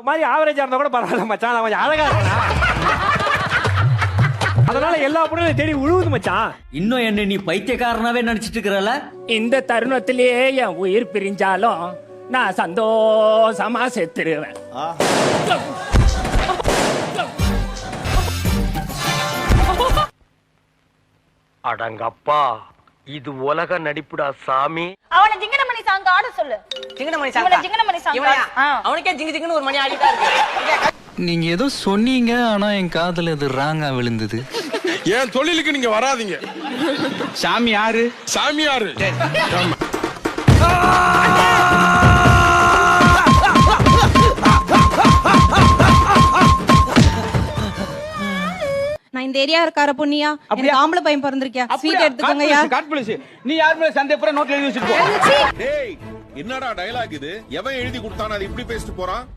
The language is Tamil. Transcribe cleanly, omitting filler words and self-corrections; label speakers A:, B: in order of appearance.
A: மாதிரி ஆவரேஜா இருந்தா கூட பரவாயில்ல மச்சான், நான் கொஞ்சம் அழகா இருக்கேன். அதனால எல்லா பொண்ணுகளையும் தேடி உழுவுது மச்சான்.
B: இன்னும் என்ன நீ பைத்தியக்காரனாவே நினைச்சிட்டு இருக்கிறல?
C: இந்த தருணத்திலேயே என் உயிர் பிரிஞ்சாலும் நான் சந்தோஷமா செத்துருவேன்.
A: அடங்கப்பா, இது உலக நடிப்புடா சாமி.
D: அவனை ஜிங்கனமணி சாங் ஆட சொல்லு.
E: ஜிங்கனமணி
D: இவனை ஜிங்கனமணி சாங் ஆடு.
E: அவனுக்கே ஜிங்கு ஜிங்குன்னு ஒரு மணி ஆடிட்டா இருக்கு.
F: நீங்க ஏதோ சொன்னீங்க, ஆனா என் காதுல அது ராங்கா விழுந்தது.
G: ஏன் தொழிலுக்கு நீங்க வராதீங்க.
F: சாமி யாரு?
G: சாமியாரு.
D: நான் இந்த ஏரியா இருக்கார பொண்ணியா, எனக்கு ஆம்பளை பையன் பிறந்திருக்கியா, ஸ்வீட் எடுத்துக்கோங்கயா.
F: நீ யார் மேல சந்தேகப்பற நோட்ல எழுதி வச்சிட்டு போ.
G: டேய், என்னடா டயலாக் இது? எவன் எழுதி கொடுத்தானே அது இப்படி பேசிட்டு போறான்?